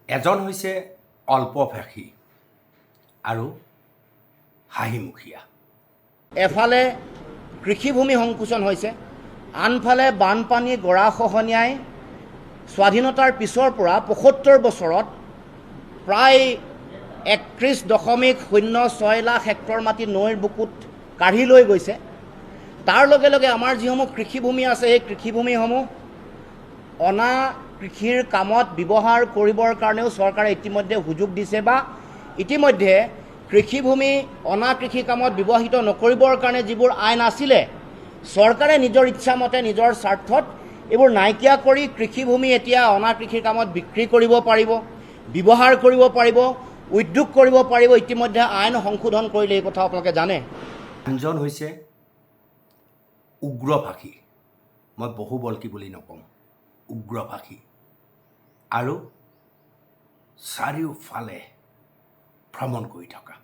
এজন হৈছে অল্পভাষী আৰু হাঁহিমুখীয়া। এফালে কৃষিভূমি সংকোচন হৈছে, আনফালে বানপানী গৰাখহনীয়াই স্বাধীনতাৰ পিছৰ পৰা ৭৫ বছৰত প্ৰায় ৩১.০৬ লাখ হেক্টৰ মাটি নৈৰ বুকুত কাঢ়ি লৈ গৈছে। তাৰ লগে লগে আমাৰ যিসমূহ কৃষিভূমি আছে, এই কৃষিভূমিসমূহ অনা কৃষিৰ কামত ব্যৱহাৰ কৰিবৰ কাৰণেও চৰকাৰে ইতিমধ্যে সুযোগ দিছে, বা ইতিমধ্যে কৃষিভূমি অনা কৃষি কামত ব্যৱহৃত নকৰিবৰ কাৰণে যিবোৰ আইন আছিলে, চৰকাৰে নিজৰ ইচ্ছামতে নিজৰ স্বাৰ্থত এইবোৰ নাইকিয়া কৰি কৃষিভূমি এতিয়া অনা কৃষিৰ কামত বিক্ৰী কৰিব পাৰিব, ব্যৱহাৰ কৰিব পাৰিব, উদ্যোগ কৰিব পাৰিব। ইতিমধ্যে আইন সংশোধন কৰিলে, এই কথা আপোনালোকে জানে। আনজন হৈছে উগ্ৰভাষী, মই বহুবল্কী বুলি নকওঁ, উগ্ৰভাষী আৰু চাৰিওফালে ভ্ৰমণ কৰি থকা।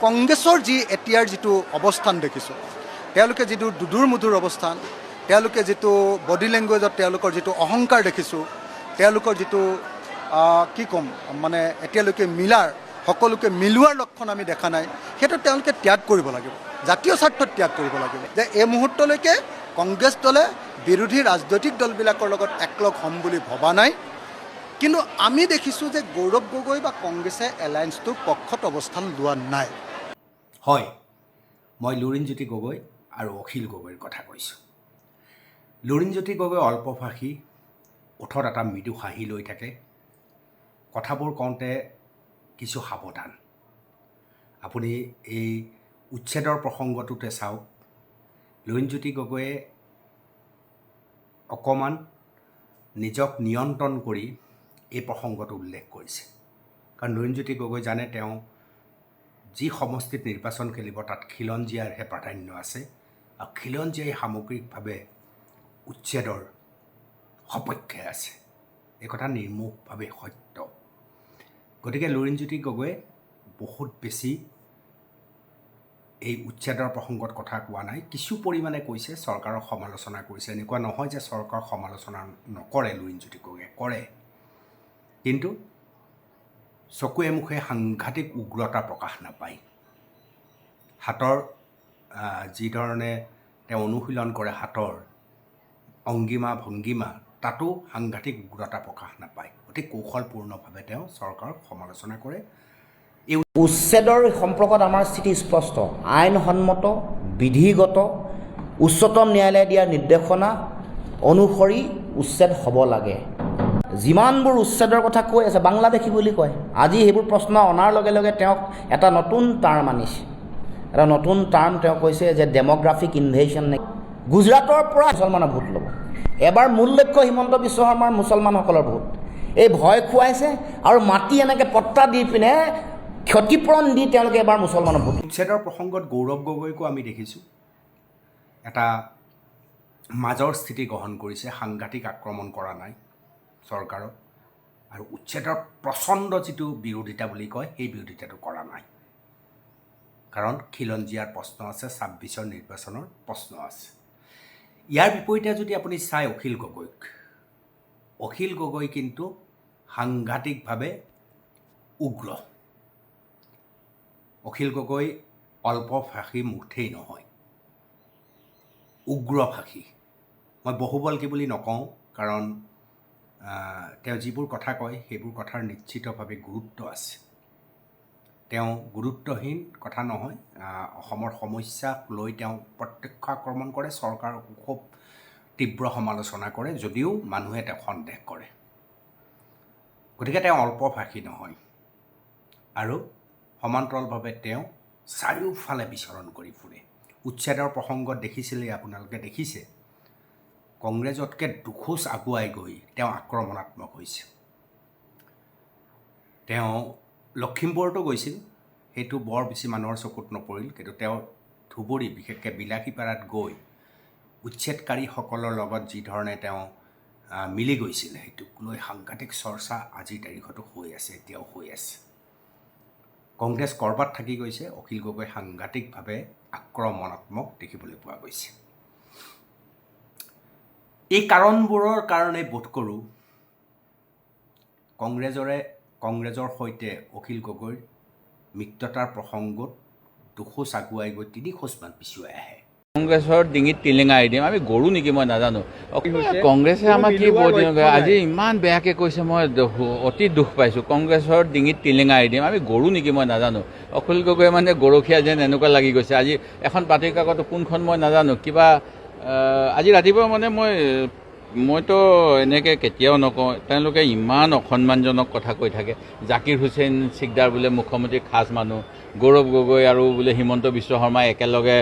কংগ্ৰেছৰ যি এতিয়াৰ যিটো অৱস্থান দেখিছোঁ, তেওঁলোকে যিটো দুধুৰ মুধুৰ অৱস্থান, তেওঁলোকে যিটো বডি লেংগুৱেজত তেওঁলোকৰ যিটো অহংকাৰ দেখিছোঁ, তেওঁলোকৰ যিটো কি ক'ম মানে এতিয়ালৈকে সকলোকে মিলোৱাৰ লক্ষণ আমি দেখা নাই, সেইটো তেওঁলোকে ত্যাগ কৰিব লাগিব, জাতীয় স্বাৰ্থত ত্যাগ কৰিব লাগিব। যে এই মুহূৰ্তলৈকে কংগ্ৰেছ দলে বিৰোধী ৰাজনৈতিক দলবিলাকৰ লগত একলগ হ'ম বুলি ভবা নাই, কিন্তু আমি দেখিছোঁ যে গৌৰৱ গগৈ বা কংগ্ৰেছে এলায়েন্সটোৰ পক্ষত অৱস্থান লোৱা নাই। হয়, মই লুৰিণজ্যোতি গগৈ আৰু অখিল গগৈৰ কথা কৈছোঁ। লুৰিণজ্যোতি গগৈ অল্পভাষী, ওঠত এটা মৃদু হাঁহি লৈ থাকে, কথাবোৰ কওঁতে কিছু সাৱধান। আপুনি এই উচ্ছেদৰ প্ৰসংগটোতে চাওক, লুৰিণজ্যোতি গগৈয়ে অকণমান নিজক নিয়ন্ত্ৰণ কৰি এই প্ৰসংগটো উল্লেখ কৰিছে। কাৰণ লুৰিণজ্যোতি গগৈ জানে তেওঁ যি সমষ্টিত নিৰ্বাচন খেলিব তাত খিলঞ্জীয়াৰহে প্ৰাধান্য আছে, আৰু খিলঞ্জীয়াই সামগ্ৰিকভাৱে উচ্ছেদৰ সপক্ষে আছে। এই কথা নিৰ্মোহভাৱে সত্য। গতিকে লুৰিণজ্যোতি গগৈয়ে বহুত বেছি এই উচ্ছেদৰ প্ৰসংগত কথা কোৱা নাই, কিছু পৰিমাণে কৈছে, চৰকাৰক সমালোচনা কৰিছে। এনেকুৱা নহয় যে চৰকাৰক সমালোচনা নকৰে, লুৰিণজ্যোতি গগৈয়ে কৰে, কিন্তু চকুৱে মুখে সাংঘাতিক উগ্ৰতা প্ৰকাশ নাপায়। হাতৰ যিধৰণে তেওঁ অনুশীলন কৰে, হাতৰ অংগিমা ভংগিমা, তাতো সাংঘাতিক উগ্ৰতা প্ৰকাশ নাপায়। অতি কৌশলপূৰ্ণভাৱে তেওঁ চৰকাৰক সমালোচনা কৰে। এই উচ্ছেদৰ সম্পৰ্কত আমাৰ স্থিতি স্পষ্ট, আইনসন্মত, বিধিগত, উচ্চতম ন্যায়ালয়ে দিয়া নিৰ্দেশনা অনুসৰি উচ্ছেদ হ'ব লাগে। যিমানবোৰ উচ্ছেদৰ কথা কৈ আছে, বাংলাদেশী বুলি কয়। আজি সেইবোৰ প্ৰশ্ন অনাৰ লগে লগে তেওঁক এটা নতুন টাৰ্ম আনিছে, এটা নতুন টাৰ্ম তেওঁ কৈছে যে ডেম'গ্ৰাফিক ইনভেশ্যন। গুজৰাটৰ পৰা মুছলমানৰ ভোট ল'ব। এবাৰ মূল লক্ষ্য হিমন্ত বিশ্ব শৰ্মাৰ মুছলমানসকলৰ ভোট। এই ভয় খুৱাইছে আৰু মাটি এনেকৈ পট্টা দি পিনে ক্ষতিপূৰণ দি তেওঁলোকে এবাৰ মুছলমানৰ ভোট। উচ্ছেদৰ প্ৰসংগত গৌৰৱ গগৈকো আমি দেখিছোঁ এটা মাজৰ স্থিতি গ্ৰহণ কৰিছে, সাংঘাতিক আক্ৰমণ কৰা নাই চৰকাৰক, আৰু উচ্ছেদৰ প্ৰচণ্ড যিটো বিৰোধিতা বুলি কয়, সেই বিৰোধিতাটো কৰা নাই। কাৰণ খিলঞ্জীয়াৰ প্ৰশ্ন আছে, ২৬ৰ নিৰ্বাচনৰ প্ৰশ্ন আছে। ইয়াৰ বিপৰীতে যদি আপুনি চাই অখিল গগৈক, অখিল গগৈ কিন্তু সাংঘাতিকভাৱে উগ্ৰ। অখিল গগৈ অল্পভাষী মুঠেই নহয়, উগ্ৰভাষী। মই বহুবল্কী বুলি নকওঁ, কাৰণ তেওঁ যিবোৰ কথা কয় সেইবোৰ কথাৰ নিশ্চিতভাৱে গুৰুত্ব আছে। তেওঁ গুৰুত্বহীন কথা নহয়। অসমৰ সমস্যাক লৈ তেওঁ প্ৰত্যক্ষ আক্ৰমণ কৰে, চৰকাৰক খুব তীব্ৰ সমালোচনা কৰে, যদিও মানুহে তেওঁক সন্দেহ কৰে। গতিকে তেওঁ অল্পভাষী নহয়, আৰু সমান্তৰালভাৱে তেওঁ চাৰিওফালে বিচৰণ কৰি ফুৰে। উচ্ছেদৰ প্ৰসংগত দেখিছিলে, আপোনালোকে দেখিছে, কংগ্ৰেছতকৈ দুখোজ আগুৱাই গৈ তেওঁ আক্ৰমণাত্মক হৈছে। তেওঁ লখিমপুৰতো গৈছিল, সেইটো বৰ বেছি মানুহৰ চকুত নপৰিল, কিন্তু তেওঁ ধুবুৰী, বিশেষকৈ বিলাসীপাৰাত গৈ উচ্ছেদকাৰীসকলৰ লগত যিধৰণে তেওঁ মিলি গৈছিল, সেইটোক লৈ সাংঘাতিক চৰ্চা আজিৰ তাৰিখতো হৈ আছে, এতিয়াও হৈ আছে। কংগ্ৰেছ ক'ৰবাত থাকি গৈছে, অখিল গগৈ সাংঘাতিকভাৱে আক্ৰমণাত্মক দেখিবলৈ পোৱা গৈছে। এই কাৰণবোৰৰ কাৰণে বোধ কৰোঁ কংগ্ৰেছৰ সৈতে অখিল গগৈৰ মিত্ৰতাৰ প্ৰসংগত দুখোজ আগুৱাই গৈ ৩ খোজমান পিছুৱাই আহে। কংগ্ৰেছৰ ডিঙিত টিলিঙাই দিম, আমি গৰু নেকি মই নাজানো। কংগ্ৰেছে আমাক কি আজি ইমান বেয়াকৈ কৈছে, মই অতি দুখ পাইছোঁ। কংগ্ৰেছৰ ডিঙিত টিলিঙাই দিম, আমি গৰু নেকি মই নাজানো। অখিল গগৈ মানে গৰখীয়া যেন এনেকুৱা লাগি গৈছে। আজি এখন বাতৰি কাকত কোনখন মই নাজানো, কিবা আজি ৰাতিপুৱা মানে মইতো এনেকৈ কেতিয়াও নকওঁ, তেওঁলোকে ইমান অসন্মানজনক কথা কৈ থাকে। জাকিৰ হুছেইন চিকদাৰ বোলে মুখ্যমন্ত্ৰীৰ খাচ মানুহ, গৌৰৱ গগৈ আৰু বোলে হিমন্ত বিশ্ব শৰ্মা একেলগে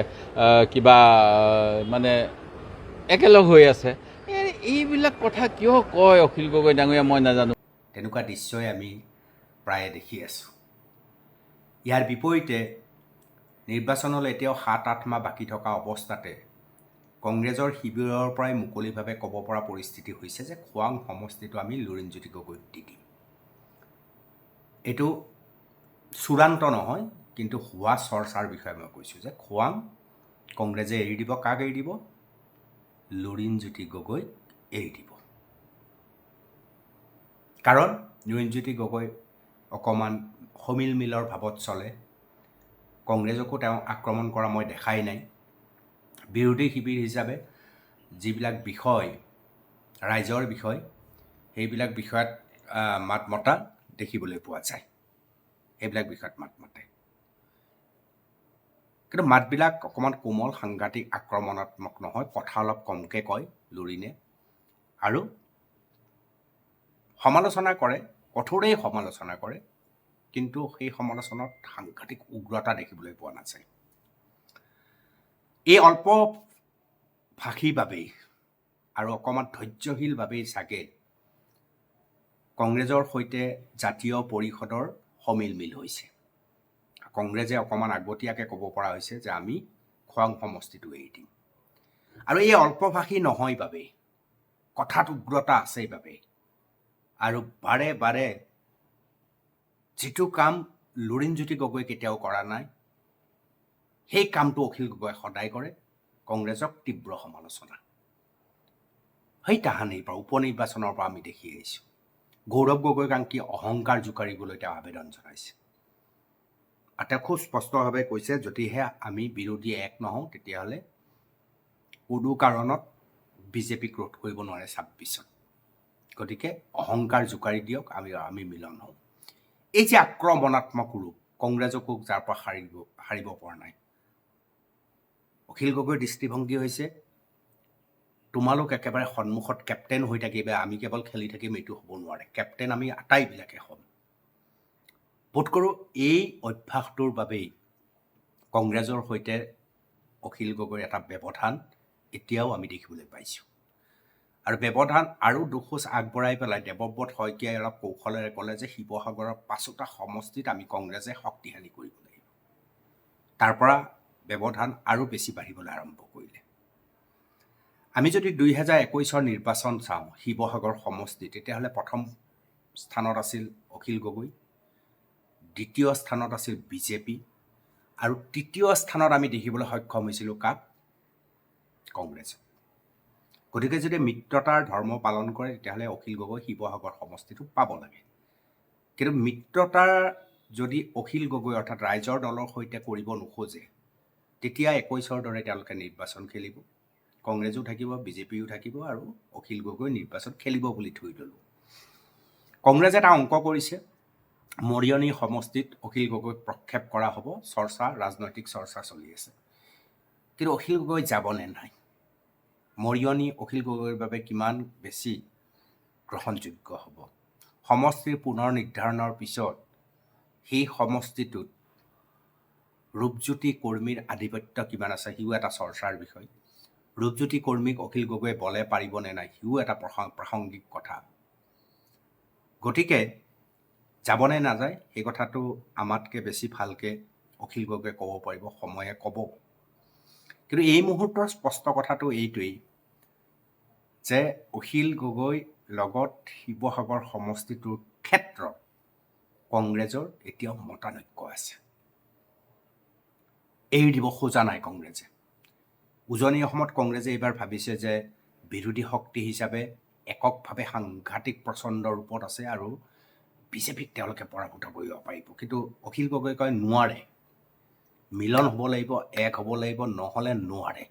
কিবা মানে একেলগ হৈ আছে। এইবিলাক কথা কিয় কয় অখিল গগৈ ডাঙৰীয়া মই নাজানো। তেনেকুৱা দৃশ্যই আমি প্ৰায়ে দেখি আছোঁ। ইয়াৰ বিপৰীতে নিৰ্বাচনলৈ এতিয়াও 7-8 মাহ বাকী থকা অৱস্থাতে কংগ্ৰেছৰ শিবিৰৰ পৰাই মুকলিভাৱে ক'ব পৰা পৰিস্থিতি হৈছে যে খোৱাং সমষ্টিটো আমি লুৰিণজ্যোতি গগৈক দি দিম। এইটো চূড়ান্ত নহয়, কিন্তু হোৱা চৰ্চাৰ বিষয়ে মই কৈছোঁ যে খোৱাং কংগ্ৰেছে এৰি দিব। কাক এৰি দিব? লুৰিণজ্যোতি গগৈক এৰি দিব। কাৰণ লুৰিণজ্যোতি গগৈ অকণমান সমিলমিলৰ ভাৱত চলে। কংগ্ৰেছকো তেওঁ আক্ৰমণ কৰা মই দেখাই নাই। বিৰোধী শিবিৰ হিচাপে যিবিলাক বিষয় ৰাইজৰ বিষয়, সেইবিলাক বিষয়ত মাত মতা দেখিবলৈ পোৱা যায়। সেইবিলাক বিষয়ত মাত মাতে, কিন্তু মাতবিলাক অকণমান কোমল, সাংঘাতিক আক্ৰমণাত্মক নহয়। কথা অলপ কমকৈ কয় লুৰিণে, আৰু সমালোচনা কৰে, কঠোৰেই সমালোচনা কৰে, কিন্তু সেই সমালোচনাত সাংঘাতিক উগ্ৰতা দেখিবলৈ পোৱা নাযায়। এই অল্প ভাষীৰ বাবেই আৰু অকণমান ধৈৰ্যশীল বাবেই চাগে কংগ্ৰেছৰ সৈতে জাতীয় পৰিষদৰ সমিলমিল হৈছে। কংগ্ৰেছে অকণমান আগতীয়াকৈ ক'ব পৰা হৈছে যে আমি খোৱাং সমষ্টিটো এৰি দিম। আৰু এই অল্পভাষী নহয় বাবেই, কথাত উগ্ৰতা আছে বাবেই, আৰু বাৰে বাৰে যিটো কাম লুৰিণজ্যোতি গগৈ কেতিয়াও কৰা নাই, সেই কামটো অখিল গগৈয়ে সদায় কৰে। কংগ্ৰেছক তীব্ৰ সমালোচনা। সেই তাহানিৰ পৰা উপনিৰ্বাচনৰ পৰা আমি দেখি আহিছোঁ। গৌৰৱ গগৈক আনকি অহংকাৰ জোকাৰিবলৈ তেওঁ আবেদন জনাইছে। আৰু তেওঁ খুব স্পষ্টভাৱে কৈছে, যদিহে আমি বিৰোধী এক নহওঁ, তেতিয়াহ'লে কোনো কাৰণত বিজেপিক ৰোধ কৰিব নোৱাৰে 26-ত। গতিকে অহংকাৰ জোকাৰি দিয়ক, আমি মিলন হওঁ। এই যে আক্ৰমণাত্মক ৰূপ, কংগ্ৰেছকো যাৰ পৰা হাৰিব পৰা নাই। অখিল গগৈৰ দৃষ্টিভংগী হৈছে, তোমালোক একেবাৰে সন্মুখত কেপ্টেইন হৈ থাকিবা, আমি কেৱল খেলি থাকিম, এইটো হ'ব নোৱাৰে। কেপ্টেইন আমি আটাইবিলাকে হ'ম। বোধ কৰোঁ এই অভ্যাসটোৰ বাবেই কংগ্ৰেছৰ সৈতে অখিল গগৈৰ এটা ব্যৱধান এতিয়াও আমি দেখিবলৈ পাইছোঁ। আৰু ব্যৱধান আৰু দুখোজ আগবঢ়াই পেলাই দেৱব্ৰত শইকীয়াই অলপ কৌশলেৰে ক'লে যে শিৱসাগৰৰ 5টা সমষ্টিত আমি কংগ্ৰেছে শক্তিশালী কৰিব লাগিব। তাৰ পৰা ব্যৱধান আৰু বেছি বাঢ়িবলৈ আৰম্ভ কৰিলে। আমি যদি 2021 নিৰ্বাচন চাওঁ শিৱসাগৰ সমষ্টি, তেতিয়াহ'লে প্ৰথম স্থানত আছিল অখিল গগৈ, দ্বিতীয় স্থানত আছিল বিজেপি, আৰু তৃতীয় স্থানত আমি দেখিবলৈ সক্ষম হৈছিলোঁ কাক? কংগ্ৰেছ। গতিকে যদি মিত্ৰতাৰ ধৰ্ম পালন কৰে, তেতিয়াহ'লে অখিল গগৈ শিৱসাগৰ সমষ্টিটো পাব লাগে। কিন্তু মিত্ৰতাৰ যদি অখিল গগৈ অৰ্থাৎ ৰাইজৰ দলৰ সৈতে কৰিব নোখোজে, তেতিয়া 21ৰ দৰে তেওঁলোকে নিৰ্বাচন খেলিব। কংগ্ৰেছো থাকিব, বিজেপিও থাকিব, আৰু অখিল গগৈ নিৰ্বাচন খেলিব বুলি থৈ ল'লোঁ। কংগ্ৰেছে এটা অংক কৰিছে, মৰিয়নি সমষ্টিত অখিল গগৈক প্ৰক্ষেপ কৰা হ'ব। ৰাজনৈতিক চৰ্চা চলি আছে। কিন্তু অখিল গগৈ যাবনে নাই? মৰিয়নি অখিল গগৈৰ বাবে কিমান বেছি গ্ৰহণযোগ্য হ'ব? সমষ্টিৰ পুনৰ নিৰ্ধাৰণৰ পিছত সেই সমষ্টিটোত ৰূপজ্যোতি কৰ্মীৰ আধিপত্য কিমান আছে, সিও এটা চৰ্চাৰ বিষয়। ৰূপজ্যোতি কৰ্মীক অখিল গগৈয়ে বলে পাৰিবনে নাই, সিও এটা প্ৰাসংগিক কথা। গতিকে যাবনে নাযায়, সেই কথাটো আমাতকৈ বেছি ভালকৈ অখিল গগৈয়ে ক'ব পাৰিব, সময়ে ক'ব। কিন্তু এই মুহূৰ্তৰ স্পষ্ট কথাটো এইটোৱেই যে অখিল গগৈ লগত শিৱসাগৰ সমষ্টিটোৰ ক্ষেত্ৰত কংগ্ৰেছৰ এতিয়াও মতানৈক্য আছে। এৰি দিব খোজা নাই কংগ্ৰেছে। উজনি অসমত কংগ্ৰেছে এইবাৰ ভাবিছে যে বিৰোধী শক্তি হিচাপে এককভাৱে সাংঘাতিক প্ৰচণ্ড ৰূপত আছে, আৰু বিজেপিক তেওঁলোকে পৰাভূত কৰিব পাৰিব। কিন্তু অখিল গগৈ কয় নোৱাৰে, মিলন হ'ব লাগিব, এক হ'ব লাগিব, নহ'লে নোৱাৰে।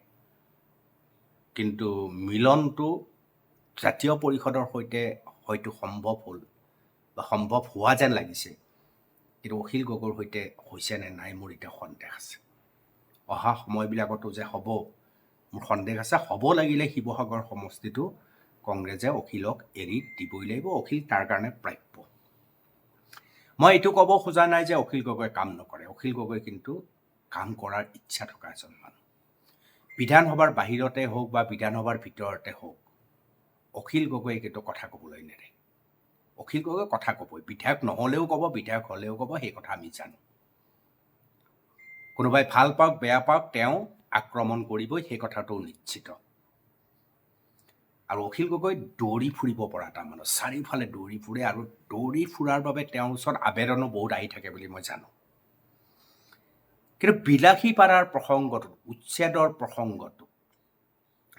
কিন্তু মিলনটো জাতীয় পৰিষদৰ সৈতে হয়তো সম্ভৱ হ'ল বা সম্ভৱ হোৱা যেন লাগিছে, কিন্তু অখিল গগৈৰ সৈতে হৈছে নে নাই মোৰ এতিয়া সন্দেহ আছে। অহা সময়বিলাকতো যে হ'ব মোৰ সন্দেহ আছে। হ'ব লাগিলে শিৱসাগৰ সমষ্টিটো কংগ্ৰেছে অখিলক এৰি দিবই লাগিব, অখিল তাৰ কাৰণে প্ৰাপ্য। মই এইটো ক'ব খোজা নাই যে অখিল গগৈয়ে কাম নকৰে। অখিল গগৈ কিন্তু কাম কৰাৰ ইচ্ছা থকা এজন মানুহ। বিধানসভাৰ বাহিৰতে হওক বা বিধানসভাৰ ভিতৰতে হওক, অখিল গগৈয়ে কিন্তু কথা ক'বলৈ নেৰে। অখিল গগৈ কথা ক'বই, বিধায়ক নহ'লেও ক'ব, বিধায়ক হ'লেও ক'ব, সেই কথা আমি জানো। কোনোবাই ভাল পাওক বেয়া পাওক তেওঁ আক্ৰমণ কৰিবই, সেই কথাটো নিশ্চিত। আৰু অখিল গগৈ দৌৰি ফুৰিব পৰা এটা মানুহ, চাৰিওফালে দৌৰি ফুৰে, আৰু দৌৰি ফুৰাৰ বাবে তেওঁৰ ওচৰত আবেদনো বহুত আহি থাকে বুলি মই জানো। কিন্তু বিলাসীপাৰাৰ প্ৰসংগটো, উচ্ছেদৰ প্ৰসংগটো,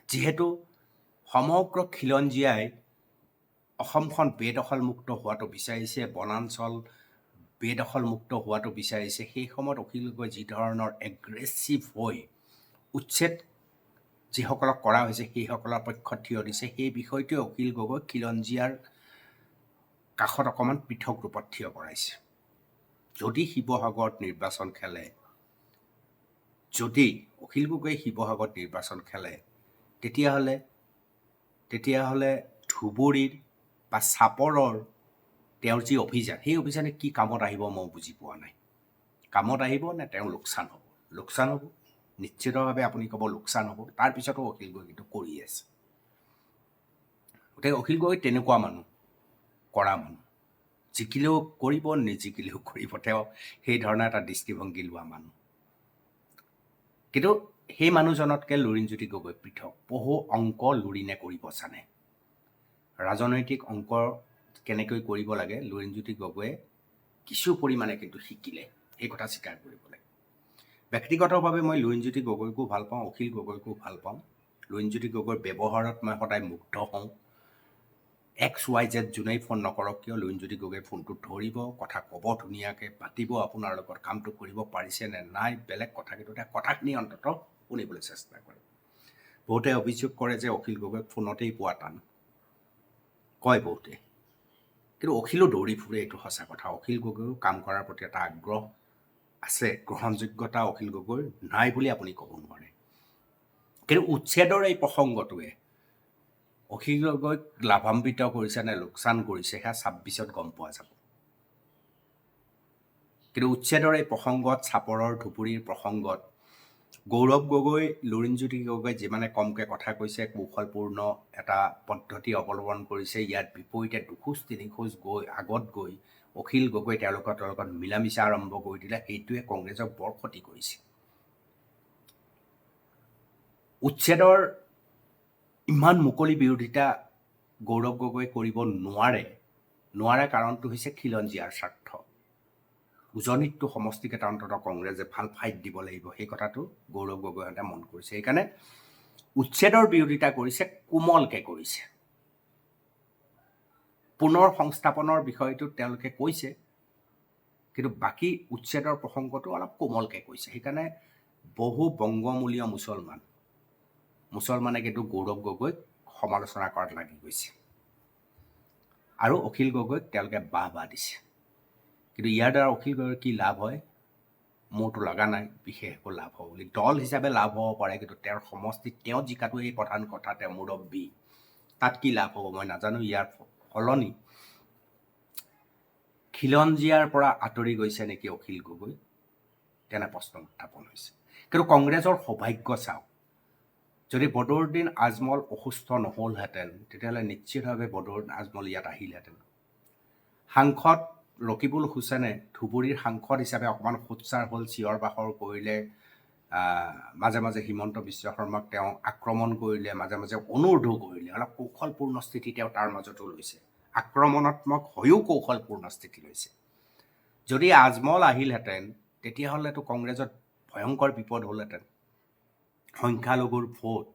যিহেতু সমগ্ৰ খিলঞ্জীয়াই অসমখন বেদখলমুক্ত হোৱাটো বিচাৰিছে, বনাঞ্চল বেদখলমুক্ত হোৱাটো বিচাৰিছে, সেই সময়ত অখিল গগৈ যি ধৰণৰ এগ্ৰেছিভ হৈ উচ্ছেদ যিসকলক কৰা হৈছে সেইসকলৰ পক্ষত থিয় দিছে, সেই বিষয়টোৱে অখিল গগৈ খিলঞ্জীয়াৰ কাষত অকণমান পৃথক ৰূপত থিয় কৰাইছে। যদি শিৱসাগৰত নিৰ্বাচন খেলে, যদি অখিল গগৈয়ে শিৱসাগৰত নিৰ্বাচন খেলে, তেতিয়াহ'লে ধুবুৰীৰ বা চাপৰৰ তেওঁৰ যি অভিযান, সেই অভিযানে কি কামত আহিব মই বুজি পোৱা নাই। কামত আহিব নে তেওঁ লোকচান হ'ব? লোকচান হ'ব, নিশ্চিতভাৱে আপুনি ক'ব লোকচান হ'ব। তাৰপিছতো অখিল গগৈ কিন্তু কৰি আছে। গতিকে অখিল গগৈ তেনেকুৱা মানুহ, কৰা মানুহ, জিকিলেও কৰিব, নিজিকিলেও কৰিব, তেওঁ সেই ধৰণৰ এটা দৃষ্টিভংগী লোৱা মানুহ। কিন্তু সেই মানুহজনতকৈ লুৰিণজ্যোতি গগৈ পৃথক। বহু অংক লুৰিণে কৰিব জানে। ৰাজনৈতিক অংক কেনেকৈ কৰিব লাগে লুৰিণজ্যোতি গগৈয়ে কিছু পৰিমাণে কিন্তু শিকিলে, সেই কথা স্বীকাৰ কৰিব লাগে। ব্যক্তিগতভাৱে মই লুৰিণজ্যোতি গগৈকো ভাল পাওঁ, অখিল গগৈকো ভাল পাওঁ। লুৰিণজ্যোতি গগৈৰ ব্যৱহাৰত মই সদায় মুগ্ধ হওঁ। XYZ যোনেই ফোন নকৰক কিয়, লুৰিণজ্যোতি গগৈয়ে ফোনটো ধৰিব, কথা ক'ব, ধুনীয়াকৈ পাতিব, আপোনাৰ লগত কামটো কৰিব পাৰিছে নে নাই বেলেগ কথা, কিন্তু তেওঁ কথাখিনি অন্ততঃ শুনিবলৈ চেষ্টা কৰে। বহুতে অভিযোগ কৰে যে অখিল গগৈক ফোনতেই পোৱা টান, কয় বহুতে। কিন্তু অখিলো দৌৰি ফুৰে, এইটো সঁচা কথা। অখিল গগৈও কাম কৰাৰ প্ৰতি এটা আগ্ৰহ আছে, গ্ৰহণযোগ্যতা অখিল গগৈৰ নাই বুলি আপুনি ক'ব নোৱাৰে। কিন্তু উচ্ছেদৰ এই প্ৰসংগটোৱে অখিল গগৈক লাভান্বিত কৰিছে নে লোকচান কৰিছে, সেয়া 26ত গম পোৱা যাব। কিন্তু উচ্ছেদৰ এই প্ৰসংগত, চাপৰৰ ধুবুৰীৰ প্ৰসংগত গৌৰৱ গগৈ, লুৰিণজ্যোতি গগৈ যিমানে কমকৈ কথা কৈছে, কৌশলপূৰ্ণ এটা পদ্ধতি অৱলম্বন কৰিছে, ইয়াৰ বিপৰীতে দুখোজ তিনিখোজ আগত গৈ অখিল গগৈ তেওঁলোকৰ লগত মিলামিছা আৰম্ভ কৰি দিলে, সেইটোৱে কংগ্ৰেছক বৰ ক্ষতি কৰিছে। উচ্ছেদৰ ইমান মুকলি বিৰোধিতা গৌৰৱ গগৈ কৰিব নোৱাৰে কাৰণটো হৈছে খিলঞ্জীয়াৰ স্বাৰ্থ। উজনিতটো সমষ্টিকেইটা অন্ততঃ কংগ্ৰেছে ভাল ফাইট দিব লাগিব, সেই কথাটো গৌৰৱ গগৈহঁতে মন কৰিছে। সেইকাৰণে উচ্ছেদৰ বিৰোধিতা কৰিছে, কোমলকৈ কৰিছে। পুনৰ সংস্থাপনৰ বিষয়টো তেওঁলোকে কৈছে, কিন্তু বাকী উচ্ছেদৰ প্ৰসংগটো অলপ কোমলকৈ কৈছে। সেইকাৰণে বহু বংগমূলীয় মুছলমানে কিন্তু গৌৰৱ গগৈক সমালোচনা কৰাত লাগি গৈছে, আৰু অখিল গগৈক তেওঁলোকে বাহ দিছে। কিন্তু ইয়াৰ দ্বাৰা অখিল গগৈৰ কি লাভ হয় মোৰতো লগা নাই বিশেষ একো লাভ হ'ব বুলি। দল হিচাপে লাভ হ'ব পাৰে, কিন্তু তেওঁৰ সমষ্টিত তেওঁ জিকাটো এই প্ৰধান কথা, তেওঁ মুৰব্বী, তাত কি লাভ হ'ব মই নাজানো। ইয়াৰ সলনি খিলঞ্জীয়াৰ পৰা আঁতৰি গৈছে নেকি অখিল গগৈ, তেনে প্ৰশ্ন উত্থাপন হৈছে। কিন্তু কংগ্ৰেছৰ সৌভাগ্য চাওক, যদি বদৰুদ্দিন আজমল অসুস্থ নহ'লহেঁতেন, তেতিয়াহ'লে নিশ্চিতভাৱে বদৰুদ্দিন আজমল ইয়াত আহিলহেঁতেন। সাংসদ ৰকিবুল হুছেইনে ধুবুৰীৰ সাংসদ হিচাপে অকণমান সোচ্চাৰ হ'ল, চিঞৰ বাখৰ কৰিলে, মাজে মাজে হিমন্ত বিশ্ব শৰ্মাক তেওঁ আক্ৰমণ কৰিলে, মাজে মাজে অনুৰোধো কৰিলে, অলপ কৌশলপূৰ্ণ স্থিতি তেওঁ তাৰ মাজতো লৈছে, আক্ৰমণাত্মক হৈও কৌশলপূৰ্ণ স্থিতি লৈছে। যদি আজমল আহিলহেঁতেন, তেতিয়াহ'লেতো কংগ্ৰেছত ভয়ংকৰ বিপদ হ'লহেঁতেন। সংখ্যালঘুৰ ভোট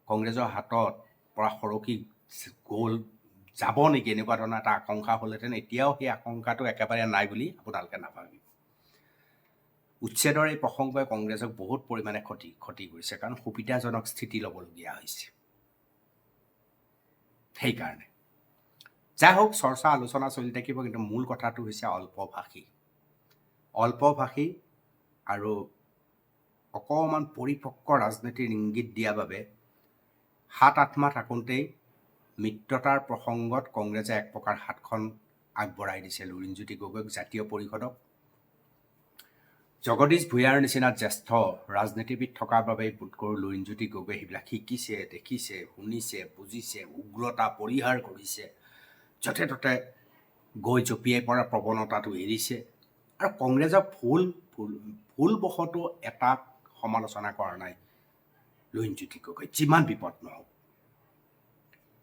কংগ্ৰেছৰ হাতত পৰা সৰকি গ'ল যাব নেকি এনেকুৱা ধৰণৰ এটা আশংকা হ'লহেঁতেন এতিয়াও সেই আশংকাটো একেবাৰে নাই বুলি আপোনালোকে নাভাবিব উচ্ছেদৰ এই প্ৰসংগই কংগ্ৰেছক বহুত পৰিমাণে ক্ষতি কৰিছে কাৰণ সুবিধাজনক স্থিতি ল'বলগীয়া হৈছে সেইকাৰণে যাই হওক চৰ্চা আলোচনা চলি থাকিব কিন্তু মূল কথাটো হৈছে অল্পভাষী আৰু অকণমান পৰিপক্ক ৰাজনীতিৰ ইংগিত দিয়াৰ বাবে 7-8 মাহ থাকোঁতেই মিত্ৰতাৰ প্ৰসংগত কংগ্ৰেছে এক প্ৰকাৰ হাতখন আগবঢ়াই দিছে লুৰিণজ্যোতি গগৈক জাতীয় পৰিষদক জগদীশ ভূঞাৰ নিচিনা জ্যেষ্ঠ ৰাজনীতিবিদ থকাৰ বাবেই বোধকৰোঁ লুৰিণজ্যোতি গগৈ সেইবিলাক শিকিছে দেখিছে শুনিছে বুজিছে উগ্ৰতা পৰিহাৰ কৰিছে য'তে ত'তে গৈ জঁপিয়াই পৰা প্ৰৱণতাটো এৰিছে আৰু কংগ্ৰেছক ভুলবশতো এটা সমালোচনা কৰা নাই লুৰিণজ্যোতি গগৈ যিমান বিপদ নহওক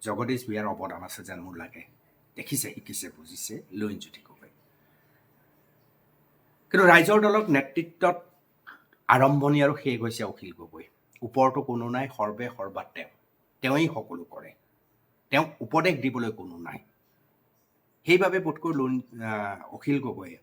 জগদীশ ভূঞাৰ অৱদান আছে যেন মোৰ লাগে দেখিছে শিকিছে বুজিছে লুৰিণজ্যোতি গগৈ কিন্তু ৰাইজৰ দলক নেতৃত্বত আৰম্ভণি আৰু শেষ হৈছে অখিল গগৈ ওপৰতো কোনো নাই সৰ্বে সৰ্বা তেওঁৱেই সকলো কৰে তেওঁক উপদেশ দিবলৈ কোনো নাই সেইবাবে বোধকৰোঁ অখিল গগৈয়ে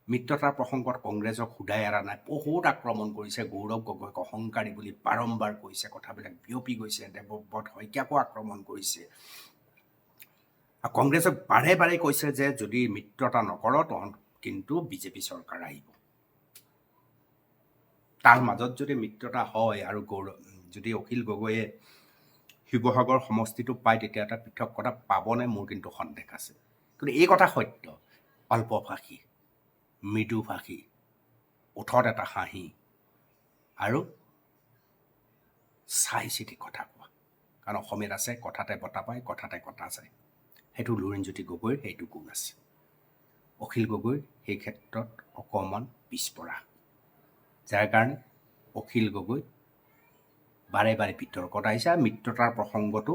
মিত্ৰতাৰ প্ৰসংগত কংগ্ৰেছক সোধাই এৰা নাই বহুত আক্ৰমণ কৰিছে গৌৰৱ গগৈক অহংকাৰী বুলি বাৰম্বাৰ কৈছে কথাবিলাক বিয়পি গৈছে দেৱব্ৰত শইকীয়াকো আক্ৰমণ কৰিছে আৰু কংগ্ৰেছক বাৰে বাৰে কৈছে যে যদি মিত্ৰতা নকৰ কিন্তু বিজেপি চৰকাৰ আহিব তাৰ মাজত যদি মিত্ৰতা হয় আৰু যদি অখিল গগৈয়ে শিৱসাগৰ সমষ্টিটো পায় তেতিয়া এটা পৃথক কথা পাবনে মোৰ কিন্তু সন্দেহ আছে কিন্তু এই কথা সত্য অল্পভাষী মৃদুভাষী ওঠত এটা হাঁহি আৰু চাই চিতি কথা কোৱা কাৰণ অসমীয়াত আছে কথাতে বতা পায় কথাতে কটা যায় সেইটো লুৰিণজ্যোতি গগৈৰ সেইটো গুণ আছে অখিল গগৈৰ সেই ক্ষেত্ৰত অকণমান পিছপৰা যাৰ কাৰণে অখিল গগৈ বাৰে বাৰে বিতৰ্কত আহিছে মিত্ৰতাৰ প্ৰসংগটো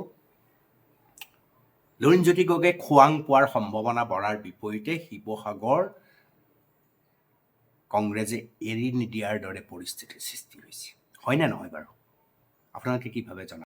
লুৰিণজ্যোতি গগৈ খোৱাং পোৱাৰ সম্ভাৱনা বঢ়াৰ বিপৰীতে শিৱসাগৰ কংগ্ৰেছে এৰি নিদিয়াৰ দৰে পৰিস্থিতিৰ সৃষ্টি হৈছে হয়নে নহয় বাৰু আপোনালোকে কি ভাবে জনাব